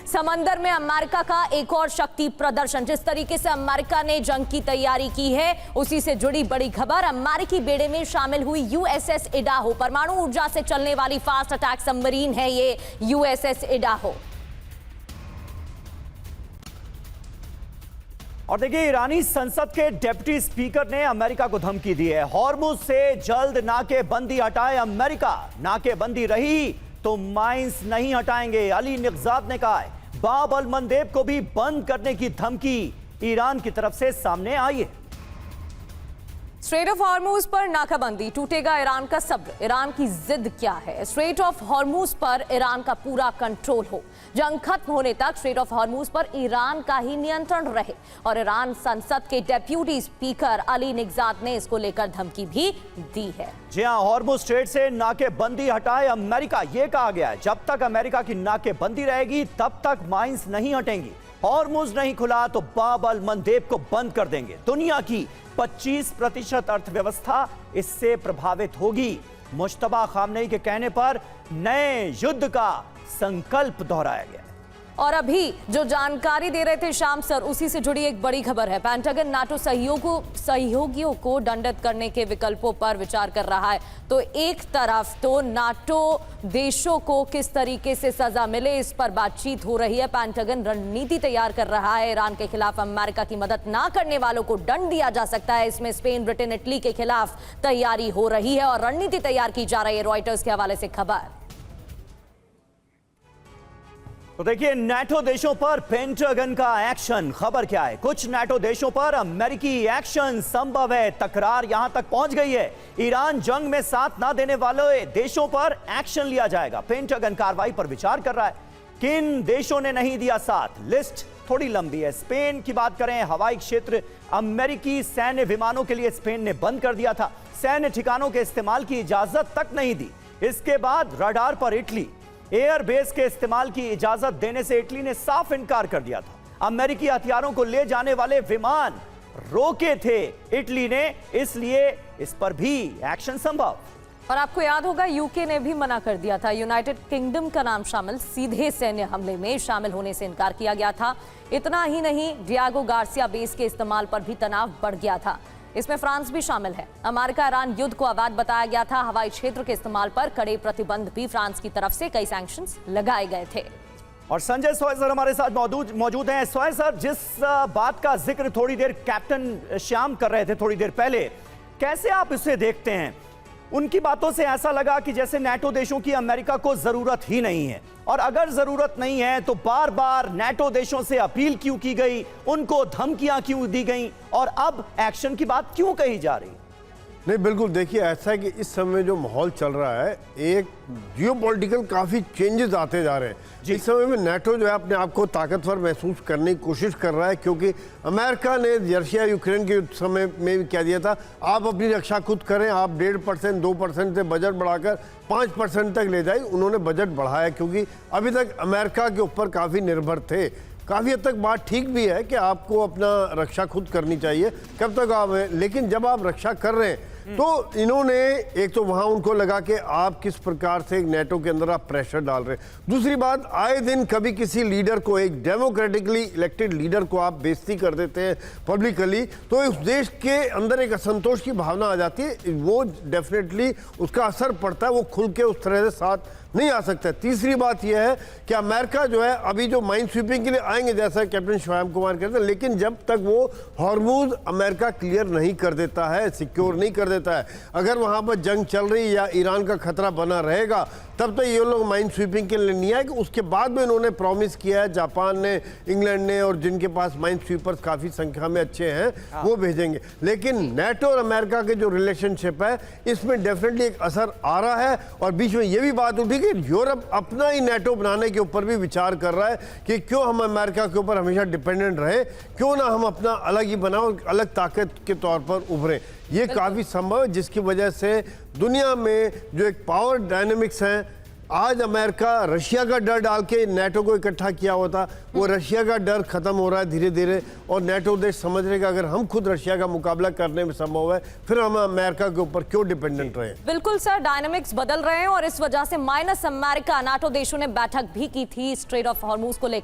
समंदर में अमेरिका का एक और शक्ति प्रदर्शन। जिस तरीके से अमेरिका ने जंग की तैयारी की है, उसी से जुड़ी बड़ी खबर। अमेरिकी बेड़े में शामिल हुई यूएसएस इडाहो। परमाणु ऊर्जा से चलने वाली फास्ट अटैक सबमरीन है ये यूएसएस इडाहो। और देखिए, ईरानी संसद के डिप्टी स्पीकर ने अमेरिका को धमकी दी है। हॉर्मुज से जल्द नाकेबंदी हटाए अमेरिका। नाकेबंदी रही तो माइंस नहीं हटाएंगे, अली निगजाद ने कहा है। बाब अल मंदेब को भी बंद करने की धमकी ईरान की तरफ से सामने आई है। स्ट्रेट ऑफ हॉर्मुज पर नाकाबंदी, टूटेगा ईरान का सब्र। ईरान की जिद क्या है? स्ट्रेट ऑफ हॉर्मुज पर ईरान का पूरा कंट्रोल हो, जंग खत्म होने तक स्ट्रेट ऑफ हॉर्मुज पर ईरान का ही नियंत्रण रहे। और ईरान संसद के डेप्यूटी स्पीकर अली निगजाद ने इसको लेकर धमकी भी दी है। जी हां, हॉर्मुज स्ट्रेट से नाकेबंदी हटाए अमेरिका, यह कहा गया है। जब तक अमेरिका की नाकेबंदी रहेगी तब तक माइंस नहीं हटेंगी। हॉर्मुज नहीं खुला तो बाब अल मंदेब को बंद कर देंगे। दुनिया की 25% अर्थव्यवस्था इससे प्रभावित होगी। मुश्तबा खामनेई के कहने पर नए युद्ध का संकल्प दोहराया गया। और अभी जो जानकारी दे रहे थे श्याम सर, उसी से जुड़ी एक बड़ी खबर है। पेंटागन नाटो सहयोगियों को दंडित करने के विकल्पों पर विचार कर रहा है। तो एक तरफ तो नाटो देशों को किस तरीके से सजा मिले, इस पर बातचीत हो रही है। पेंटागन रणनीति तैयार कर रहा है। ईरान के खिलाफ अमेरिका की मदद ना करने वालों को दंड दिया जा सकता है। इसमें स्पेन, ब्रिटेन, इटली के खिलाफ तैयारी हो रही है और रणनीति तैयार की जा रही है। रॉयटर्स के हवाले से खबर। तो देखिए, नाटो देशों पर पेंटागन का एक्शन। खबर क्या है? कुछ नाटो देशों पर अमेरिकी एक्शन संभव है। तकरार यहां तक पहुंच गई है। ईरान जंग में साथ ना देने वाले देशों पर एक्शन लिया जाएगा। पेंटागन कार्रवाई पर विचार कर रहा है। किन देशों ने नहीं दिया साथ? लिस्ट थोड़ी लंबी है। स्पेन की बात करें, हवाई क्षेत्र अमेरिकी सैन्य विमानों के लिए स्पेन ने बंद कर दिया था। सैन्य ठिकानों के इस्तेमाल की इजाजत तक नहीं दी। इसके बाद रडार पर इटली, एयरबेस के इस्तेमाल की इजाजत देने से इटली ने साफ इनकार कर दिया था। अमेरिकी हथियारों को ले जाने वाले विमान रोके थे इटली ने, इसलिए इस पर भी एक्शन संभव। और आपको याद होगा, यूके ने भी मना कर दिया था। यूनाइटेड किंगडम का नाम शामिल सीधे सैन्य हमले में शामिल होने से इनकार किया गया था। इतना ही नहीं, डियागो गार्सिया बेस के इस्तेमाल पर भी तनाव बढ़ गया था। इसमें फ्रांस भी शामिल है। अमेरिका ईरान युद्ध को अवैध बताया गया था। हवाई क्षेत्र के इस्तेमाल पर कड़े प्रतिबंध भी फ्रांस की तरफ से कई सैंक्शंस लगाए गए थे। और संजय सोय सर हमारे साथ मौजूद हैं। सोय सर, जिस बात का जिक्र थोड़ी देर कैप्टन श्याम कर रहे थे थोड़ी देर पहले, कैसे आप इसे देखते हैं? उनकी बातों से ऐसा लगा कि जैसे नाटो देशों की अमेरिका को जरूरत ही नहीं है, और अगर जरूरत नहीं है तो बार बार नाटो देशों से अपील क्यों की गई, उनको धमकियां क्यों दी गई, और अब एक्शन की बात क्यों कही जा रही? नहीं, बिल्कुल देखिए, ऐसा है कि इस समय जो माहौल चल रहा है, एक जियोपॉलिटिकल काफ़ी चेंजेस आते जा रहे हैं। इस समय में नाटो जो है अपने आप को ताकतवर महसूस करने की कोशिश कर रहा है, क्योंकि अमेरिका ने रशिया यूक्रेन के समय में भी कह दिया था आप अपनी रक्षा खुद करें, आप 1.5% 2% से बजट बढ़ाकर 5% तक ले जाए। उन्होंने बजट बढ़ाया क्योंकि अभी तक अमेरिका के ऊपर काफ़ी निर्भर थे। काफ़ी हद तक बात ठीक भी है कि आपको अपना रक्षा खुद करनी चाहिए, कब तक आप, लेकिन जब आप रक्षा कर रहे हैं तो इन्होंने एक तो वहां उनको लगा कि आप किस प्रकार से नाटो के अंदर आप प्रेशर डाल रहे हैं। दूसरी बात, आए दिन कभी किसी लीडर को, एक डेमोक्रेटिकली इलेक्टेड लीडर को आप बेइज्जती कर देते हैं पब्लिकली, तो उस देश के अंदर एक असंतोष की भावना आ जाती है। वो डेफिनेटली उसका असर पड़ता है, वो खुल के उस तरह से साथ नहीं आ सकता। तीसरी बात यह है कि अमेरिका जो है अभी जो माइन स्वीपिंग के लिए आएंगे, जैसा कैप्टन श्याम कुमार कहते हैं, लेकिन जब तक वो हॉर्मुज अमेरिका क्लियर नहीं कर देता है, सिक्योर नहीं कर देता है, अगर वहां पर जंग चल रही या ईरान का खतरा बना रहेगा, तब तक ये लोग माइन स्वीपिंग के लिए नहीं आएंगे। उसके बाद में इन्होंने प्रॉमिस किया है, जापान ने, इंग्लैंड ने, और जिनके पास माइन स्वीपर्स काफ़ी संख्या में अच्छे हैं, वो भेजेंगे। लेकिन नाटो और अमेरिका के जो रिलेशनशिप है, इसमें डेफिनेटली एक असर आ रहा है। और बीच में ये भी बात उठी कि यूरोप अपना ही नाटो बनाने के ऊपर भी विचार कर रहा है कि क्यों हम अमेरिका के ऊपर हमेशा डिपेंडेंट रहे, क्यों ना हम अपना अलग ही बनाओ, अलग ताकत के तौर पर उभरें। ये काफ़ी संभव है, जिसकी वजह से दुनिया में जो एक पावर डायनेमिक्स हैं, आज अमेरिका रशिया का डर डाल के नाटो को इकट्ठा किया हुआ था, वो रशिया का डर खत्म हो रहा है धीरे धीरे, और नाटो देश समझ रहे कि अगर हम खुद रशिया का मुकाबला करने में संभव है, फिर हम अमेरिका के ऊपर क्यों डिपेंडेंट रहे। बिल्कुल सर, डायनामिक्स बदल रहे हैं और इस वजह से माइनस अमेरिका नाटो देशों ने बैठक भी की थी स्ट्रेट ऑफ हॉर्मुज को लेकर।